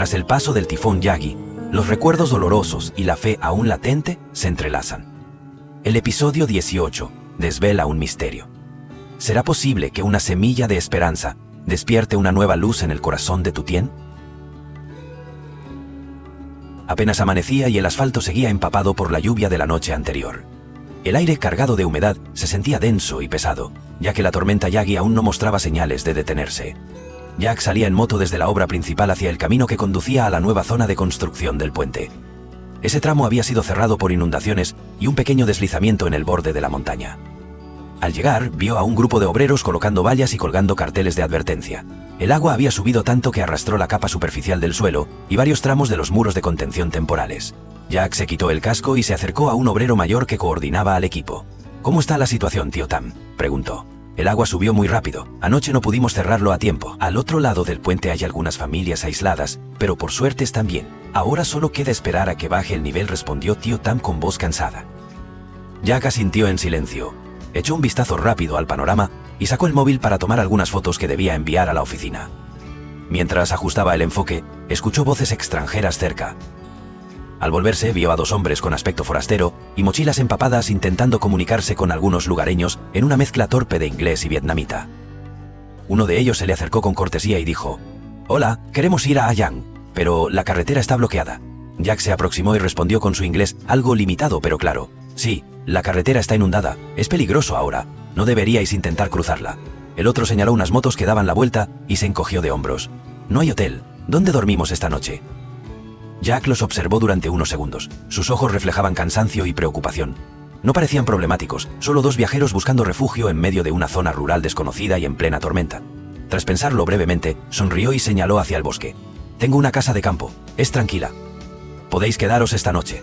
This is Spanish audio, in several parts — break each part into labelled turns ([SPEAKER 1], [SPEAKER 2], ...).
[SPEAKER 1] Tras el paso del tifón Yagi, los recuerdos dolorosos y la fe aún latente se entrelazan. El episodio 18 desvela un misterio. ¿Será posible que una semilla de esperanza despierte una nueva luz en el corazón de Tu Tien? Apenas amanecía y el asfalto seguía empapado por la lluvia de la noche anterior. El aire cargado de humedad se sentía denso y pesado, ya que la tormenta Yagi aún no mostraba señales de detenerse. Jack salía en moto desde la obra principal hacia el camino que conducía a la nueva zona de construcción del puente. Ese tramo había sido cerrado por inundaciones y un pequeño deslizamiento en el borde de la montaña. Al llegar, vio a un grupo de obreros colocando vallas y colgando carteles de advertencia. El agua había subido tanto que arrastró la capa superficial del suelo y varios tramos de los muros de contención temporales. Jack se quitó el casco y se acercó a un obrero mayor que coordinaba al equipo. «¿Cómo está la situación, tío Tam?», preguntó. «El agua subió muy rápido. Anoche no pudimos cerrarlo a tiempo. Al otro lado del puente hay algunas familias aisladas, pero por suerte están bien. Ahora solo queda esperar a que baje el nivel», respondió tío Tam con voz cansada. Jack asintió en silencio. Echó un vistazo rápido al panorama y sacó el móvil para tomar algunas fotos que debía enviar a la oficina. Mientras ajustaba el enfoque, escuchó voces extranjeras cerca. Al volverse, vio a dos hombres con aspecto forastero y mochilas empapadas intentando comunicarse con algunos lugareños en una mezcla torpe de inglés y vietnamita. Uno de ellos se le acercó con cortesía y dijo: «Hola, queremos ir a Hayang, pero la carretera está bloqueada». Jack se aproximó y respondió con su inglés algo limitado pero claro: «Sí, la carretera está inundada, es peligroso ahora, no deberíais intentar cruzarla». El otro señaló unas motos que daban la vuelta y se encogió de hombros. «No hay hotel, ¿dónde dormimos esta noche?». Jack los observó durante unos segundos. Sus ojos reflejaban cansancio y preocupación. No parecían problemáticos, solo dos viajeros buscando refugio en medio de una zona rural desconocida y en plena tormenta. Tras pensarlo brevemente, sonrió y señaló hacia el bosque. «Tengo una casa de campo, es tranquila. Podéis quedaros esta noche».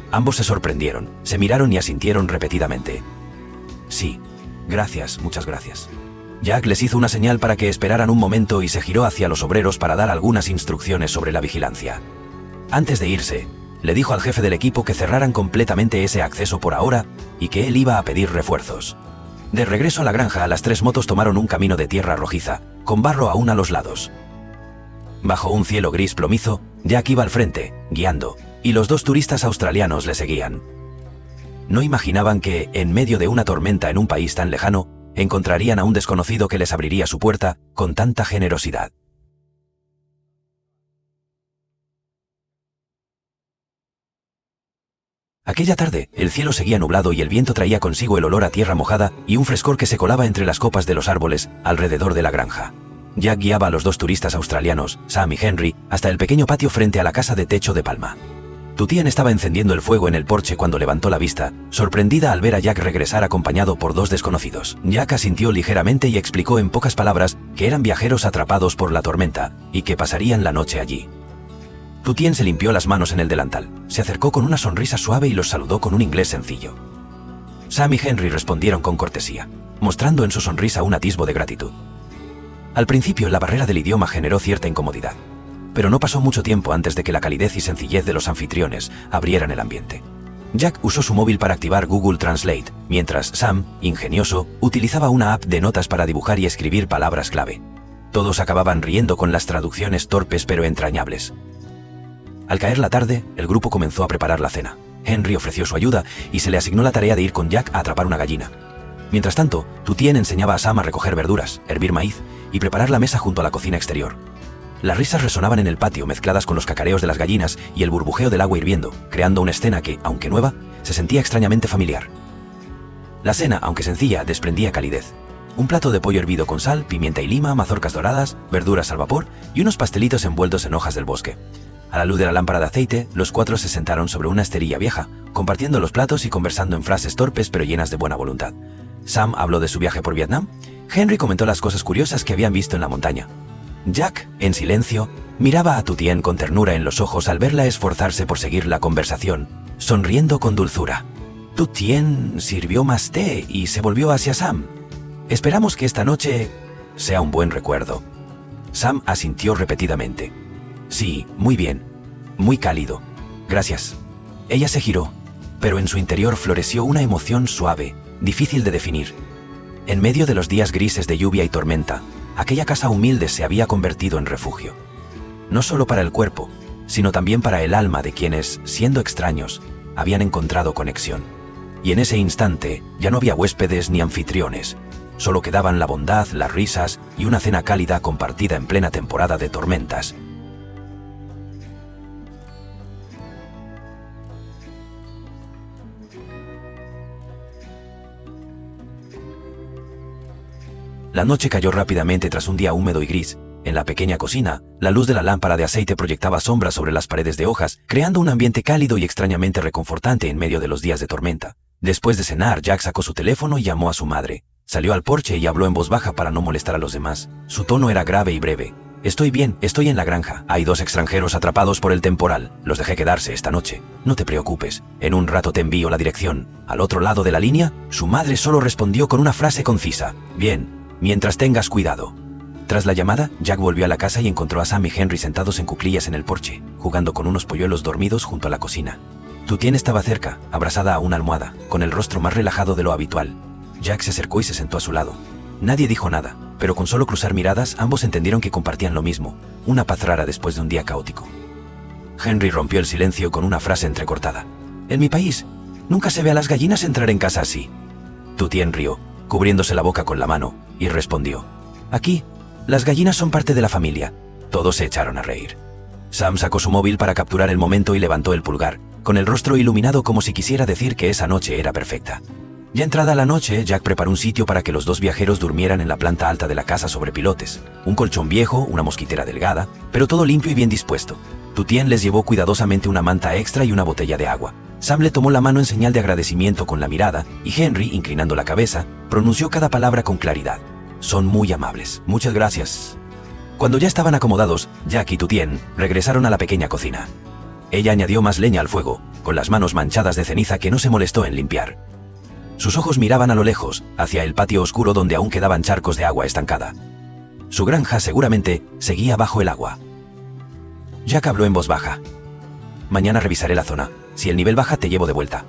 [SPEAKER 1] Ambos se sorprendieron, se miraron y asintieron repetidamente. «Sí, gracias, muchas gracias». Jack les hizo una señal para que esperaran un momento y se giró hacia los obreros para dar algunas instrucciones sobre la vigilancia. Antes de irse, le dijo al jefe del equipo que cerraran completamente ese acceso por ahora y que él iba a pedir refuerzos. De regreso a la granja, las tres motos tomaron un camino de tierra rojiza, con barro aún a los lados. Bajo un cielo gris plomizo, Jack iba al frente, guiando, y los dos turistas australianos le seguían. No imaginaban que, en medio de una tormenta en un país tan lejano, encontrarían a un desconocido que les abriría su puerta con tanta generosidad. Aquella tarde, el cielo seguía nublado y el viento traía consigo el olor a tierra mojada y un frescor que se colaba entre las copas de los árboles alrededor de la granja. Jack guiaba a los dos turistas australianos, Sam y Henry, hasta el pequeño patio frente a la casa de techo de palma. Tu Tien estaba encendiendo el fuego en el porche cuando levantó la vista, sorprendida al ver a Jack regresar acompañado por dos desconocidos. Jack asintió ligeramente y explicó en pocas palabras que eran viajeros atrapados por la tormenta y que pasarían la noche allí. Tu Tien se limpió las manos en el delantal, se acercó con una sonrisa suave y los saludó con un inglés sencillo. Sam y Henry respondieron con cortesía, mostrando en su sonrisa un atisbo de gratitud. Al principio, la barrera del idioma generó cierta incomodidad, pero no pasó mucho tiempo antes de que la calidez y sencillez de los anfitriones abrieran el ambiente. Jack usó su móvil para activar Google Translate, mientras Sam, ingenioso, utilizaba una app de notas para dibujar y escribir palabras clave. Todos acababan riendo con las traducciones torpes pero entrañables. Al caer la tarde, el grupo comenzó a preparar la cena. Henry ofreció su ayuda y se le asignó la tarea de ir con Jack a atrapar una gallina. Mientras tanto, Tu Tien enseñaba a Sam a recoger verduras, hervir maíz y preparar la mesa junto a la cocina exterior. Las risas resonaban en el patio mezcladas con los cacareos de las gallinas y el burbujeo del agua hirviendo, creando una escena que, aunque nueva, se sentía extrañamente familiar. La cena, aunque sencilla, desprendía calidez. Un plato de pollo hervido con sal, pimienta y lima, mazorcas doradas, verduras al vapor y unos pastelitos envueltos en hojas del bosque. A la luz de la lámpara de aceite, los cuatro se sentaron sobre una esterilla vieja, compartiendo los platos y conversando en frases torpes pero llenas de buena voluntad. Sam habló de su viaje por Vietnam. Henry comentó las cosas curiosas que habían visto en la montaña. Jack, en silencio, miraba a Tu Tien con ternura en los ojos al verla esforzarse por seguir la conversación, sonriendo con dulzura. Tu Tien sirvió más té y se volvió hacia Sam. «Esperamos que esta noche sea un buen recuerdo». Sam asintió repetidamente. «Sí, muy bien. Muy cálido. Gracias». Ella se giró, pero en su interior floreció una emoción suave, difícil de definir. En medio de los días grises de lluvia y tormenta, aquella casa humilde se había convertido en refugio. no solo para el cuerpo, sino también para el alma de quienes, siendo extraños, habían encontrado conexión. Y en ese instante ya no había huéspedes ni anfitriones, solo quedaban la bondad, las risas y una cena cálida compartida en plena temporada de tormentas. La noche cayó rápidamente tras un día húmedo y gris. En la pequeña cocina, la luz de la lámpara de aceite proyectaba sombras sobre las paredes de hojas, creando un ambiente cálido y extrañamente reconfortante en medio de los días de tormenta. Después de cenar, Jack sacó su teléfono y llamó a su madre. Salió al porche y habló en voz baja para no molestar a los demás. Su tono era grave y breve. Estoy bien, estoy en la granja. Hay 2 extranjeros atrapados por el temporal. Los dejé quedarse esta noche. No te preocupes. En un rato te envío la dirección. Al otro lado de la línea, su madre solo respondió con una frase concisa. Bien, mientras tengas cuidado. Tras la llamada, Jack volvió a la casa y encontró a Sam y Henry sentados en cuclillas en el porche, jugando con unos polluelos dormidos junto a la cocina. Tutien estaba cerca, abrazada a una almohada, con el rostro más relajado de lo habitual. Jack se acercó y se sentó a su lado. Nadie dijo nada, pero con solo cruzar miradas ambos entendieron que compartían lo mismo, una paz rara después de un día caótico. Henry rompió el silencio con una frase entrecortada. En mi país, nunca se ve a las gallinas entrar en casa así. Tutien rió, cubriéndose la boca con la mano, y respondió. Aquí, las gallinas son parte de la familia. Todos se echaron a reír. Sam sacó su móvil para capturar el momento y levantó el pulgar, con el rostro iluminado como si quisiera decir que esa noche era perfecta. Ya entrada la noche, Jack preparó un sitio para que los 2 viajeros durmieran en la planta alta de la casa sobre pilotes. Un colchón viejo, una mosquitera delgada, pero todo limpio y bien dispuesto. Tutien les llevó cuidadosamente una manta extra y una botella de agua. Sam le tomó la mano en señal de agradecimiento con la mirada, y Henry, inclinando la cabeza, pronunció cada palabra con claridad. Son muy amables. Muchas gracias. Cuando ya estaban acomodados, Jack y Tutien regresaron a la pequeña cocina. Ella añadió más leña al fuego, con las manos manchadas de ceniza que no se molestó en limpiar. Sus ojos miraban a lo lejos, hacia el patio oscuro donde aún quedaban charcos de agua estancada. Su granja seguramente seguía bajo el agua. Jack habló en voz baja. Mañana revisaré la zona. Si el nivel baja te llevo de vuelta.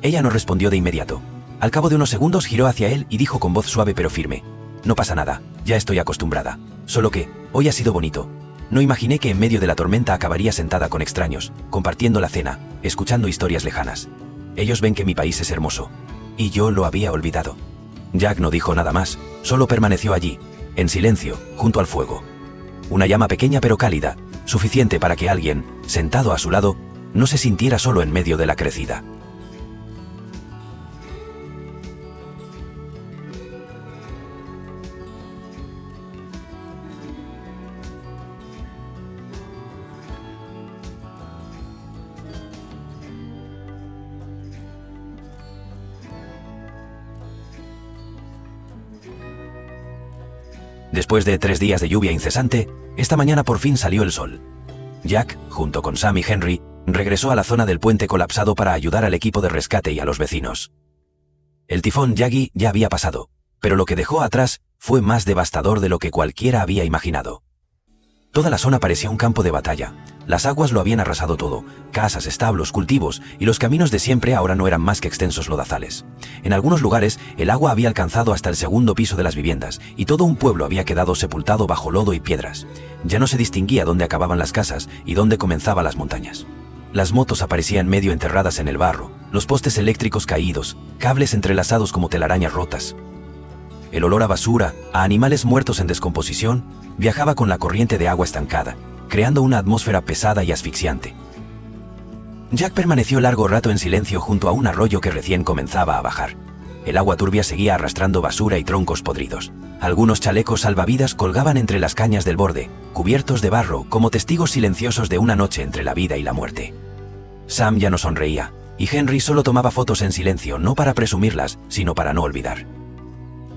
[SPEAKER 1] Ella no respondió de inmediato. Al cabo de unos segundos giró hacia él y dijo con voz suave pero firme. No pasa nada, ya estoy acostumbrada. Solo que, hoy ha sido bonito. No imaginé que en medio de la tormenta acabaría sentada con extraños, compartiendo la cena, escuchando historias lejanas. Ellos ven que mi país es hermoso. Y yo lo había olvidado. Jack no dijo nada más, solo permaneció allí, en silencio, junto al fuego. Una llama pequeña pero cálida, suficiente para que alguien, sentado a su lado, no se sintiera solo en medio de la crecida. Después de 3 días de lluvia incesante, esta mañana por fin salió el sol. Jack, junto con Sam y Henry, regresó a la zona del puente colapsado para ayudar al equipo de rescate y a los vecinos. El tifón Yagi ya había pasado, pero lo que dejó atrás fue más devastador de lo que cualquiera había imaginado. Toda la zona parecía un campo de batalla. Las aguas lo habían arrasado todo, casas, establos, cultivos, y los caminos de siempre ahora no eran más que extensos lodazales. En algunos lugares, el agua había alcanzado hasta el 2.º piso de las viviendas, y todo un pueblo había quedado sepultado bajo lodo y piedras. Ya no se distinguía dónde acababan las casas y dónde comenzaban las montañas. Las motos aparecían medio enterradas en el barro, los postes eléctricos caídos, cables entrelazados como telarañas rotas. El olor a basura, a animales muertos en descomposición, viajaba con la corriente de agua estancada, creando una atmósfera pesada y asfixiante. Jack permaneció largo rato en silencio junto a un arroyo que recién comenzaba a bajar. El agua turbia seguía arrastrando basura y troncos podridos. Algunos chalecos salvavidas colgaban entre las cañas del borde, cubiertos de barro, como testigos silenciosos de una noche entre la vida y la muerte. Sam ya no sonreía, y Henry solo tomaba fotos en silencio, no para presumirlas, sino para no olvidar.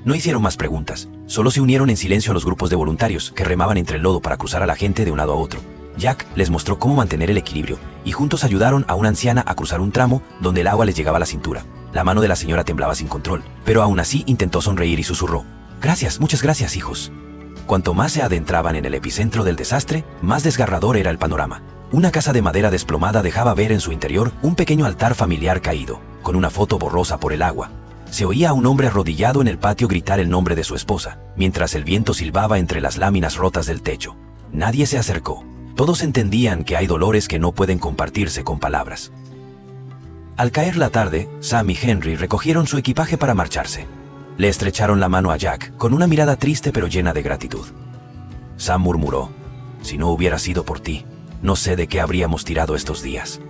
[SPEAKER 1] No hicieron más preguntas, solo se unieron en silencio a los grupos de voluntarios que remaban entre el lodo para cruzar a la gente de un lado a otro. Jack les mostró cómo mantener el equilibrio, y juntos ayudaron a una anciana a cruzar un tramo donde el agua les llegaba a la cintura. La mano de la señora temblaba sin control, pero aún así intentó sonreír y susurró. «Gracias, muchas gracias, hijos». Cuanto más se adentraban en el epicentro del desastre, más desgarrador era el panorama. Una casa de madera desplomada dejaba ver en su interior un pequeño altar familiar caído, con una foto borrosa por el agua. Se oía a un hombre arrodillado en el patio gritar el nombre de su esposa, mientras el viento silbaba entre las láminas rotas del techo. Nadie se acercó. Todos entendían que hay dolores que no pueden compartirse con palabras. Al caer la tarde, Sam y Henry recogieron su equipaje para marcharse. Le estrecharon la mano a Jack, con una mirada triste pero llena de gratitud. Sam murmuró: «Si no hubiera sido por ti, no sé de qué habríamos tirado estos días».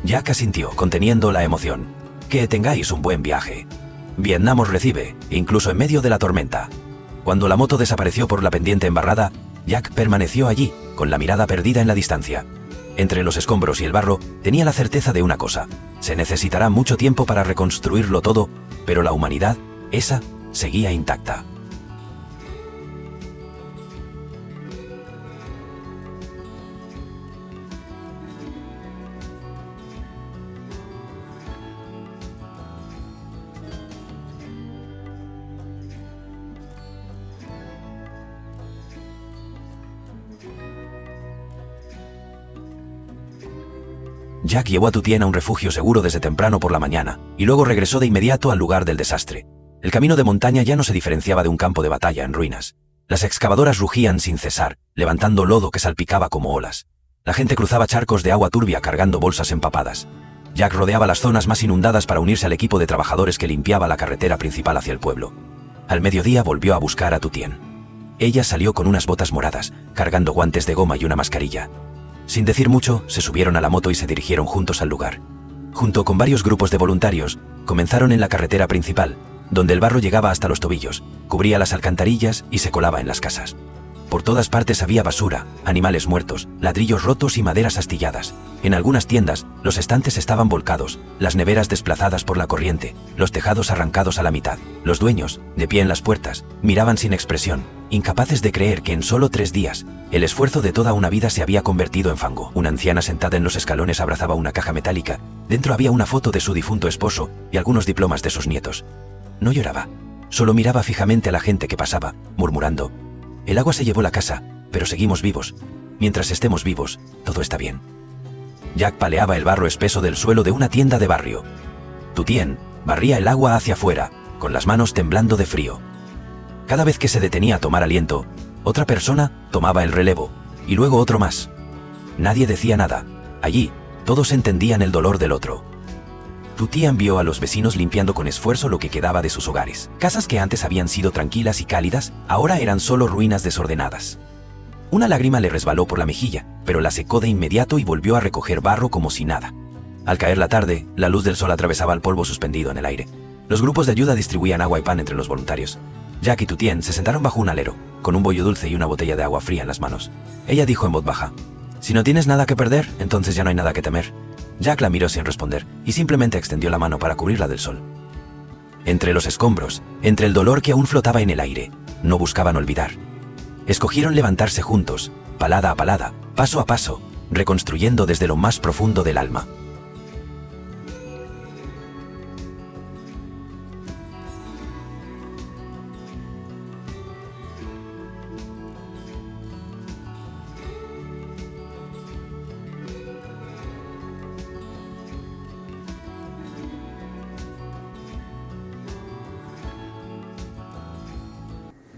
[SPEAKER 1] Jack asintió, conteniendo la emoción. «Que tengáis un buen viaje. Vietnam os recibe, incluso en medio de la tormenta». Cuando la moto desapareció por la pendiente embarrada, Jack permaneció allí, con la mirada perdida en la distancia. Entre los escombros y el barro, tenía la certeza de una cosa: se necesitará mucho tiempo para reconstruirlo todo, pero la humanidad, esa, seguía intacta. Jack llevó a Tutien a un refugio seguro desde temprano por la mañana, y luego regresó de inmediato al lugar del desastre. El camino de montaña ya no se diferenciaba de un campo de batalla en ruinas. Las excavadoras rugían sin cesar, levantando lodo que salpicaba como olas. La gente cruzaba charcos de agua turbia cargando bolsas empapadas. Jack rodeaba las zonas más inundadas para unirse al equipo de trabajadores que limpiaba la carretera principal hacia el pueblo. Al mediodía volvió a buscar a Tutien. Ella salió con unas botas moradas, cargando guantes de goma y una mascarilla. Sin decir mucho, se subieron a la moto y se dirigieron juntos al lugar. Junto con varios grupos de voluntarios, comenzaron en la carretera principal, donde el barro llegaba hasta los tobillos, cubría las alcantarillas y se colaba en las casas. Por todas partes había basura, animales muertos, ladrillos rotos y maderas astilladas. En algunas tiendas, los estantes estaban volcados, las neveras desplazadas por la corriente, los tejados arrancados a la mitad. Los dueños, de pie en las puertas, miraban sin expresión, incapaces de creer que en solo 3 días, el esfuerzo de toda una vida se había convertido en fango. Una anciana sentada en los escalones abrazaba una caja metálica. Dentro había una foto de su difunto esposo y algunos diplomas de sus nietos. No lloraba, solo miraba fijamente a la gente que pasaba, murmurando: «El agua se llevó la casa, pero seguimos vivos. Mientras estemos vivos, todo está bien». Jack paleaba el barro espeso del suelo de una tienda de barrio. Tutien barría el agua hacia afuera, con las manos temblando de frío. Cada vez que se detenía a tomar aliento, otra persona tomaba el relevo, y luego otro más. Nadie decía nada. Allí, todos entendían el dolor del otro. Tutien vio a los vecinos limpiando con esfuerzo lo que quedaba de sus hogares. Casas que antes habían sido tranquilas y cálidas, ahora eran solo ruinas desordenadas. Una lágrima le resbaló por la mejilla, pero la secó de inmediato y volvió a recoger barro como si nada. Al caer la tarde, la luz del sol atravesaba el polvo suspendido en el aire. Los grupos de ayuda distribuían agua y pan entre los voluntarios. Jack y Tutien se sentaron bajo un alero, con un bollo dulce y una botella de agua fría en las manos. Ella dijo en voz baja: «Si no tienes nada que perder, entonces ya no hay nada que temer». Jack la miró sin responder, y simplemente extendió la mano para cubrirla del sol. Entre los escombros, entre el dolor que aún flotaba en el aire, no buscaban olvidar. Escogieron levantarse juntos, palada a palada, paso a paso, reconstruyendo desde lo más profundo del alma.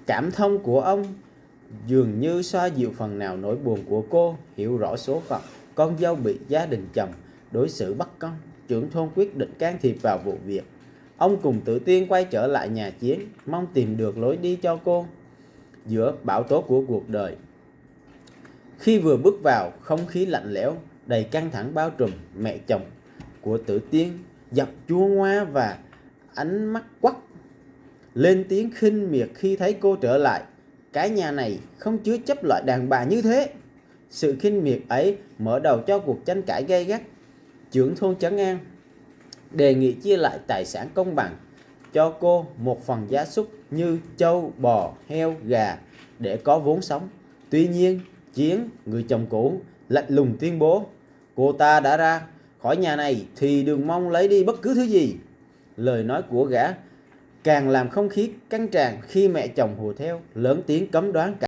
[SPEAKER 2] Cảm thông của ông dường như xoa dịu phần nào nỗi buồn của cô. Hiểu rõ số phận con dâu bị gia đình chồng đối xử bất công, trưởng thôn quyết định can thiệp vào vụ việc. Ông cùng Tử Tiên quay trở lại nhà chiến, mong tìm được lối đi cho cô giữa bão tố của cuộc đời. Khi vừa bước vào, không khí lạnh lẽo đầy căng thẳng bao trùm. Mẹ chồng của Tử Tiên giọng chua ngoa và ánh mắt quắc lên tiếng khinh miệt khi thấy cô trở lại. Cái nhà này không chứa chấp loại đàn bà như thế. Sự khinh miệt ấy mở đầu cho cuộc tranh cãi gay gắt. Trưởng thôn trấn an đề nghị chia lại tài sản công bằng, cho cô một phần gia súc như trâu, bò, heo, gà để có vốn sống. Tuy nhiên, Chiến, người chồng cũ, lạnh lùng tuyên bố: cô ta đã ra khỏi nhà này thì đừng mong lấy đi bất cứ thứ gì. Lời nói của gã càng làm không khí căng tràn khi mẹ chồng hùa theo, lớn tiếng cấm đoán cả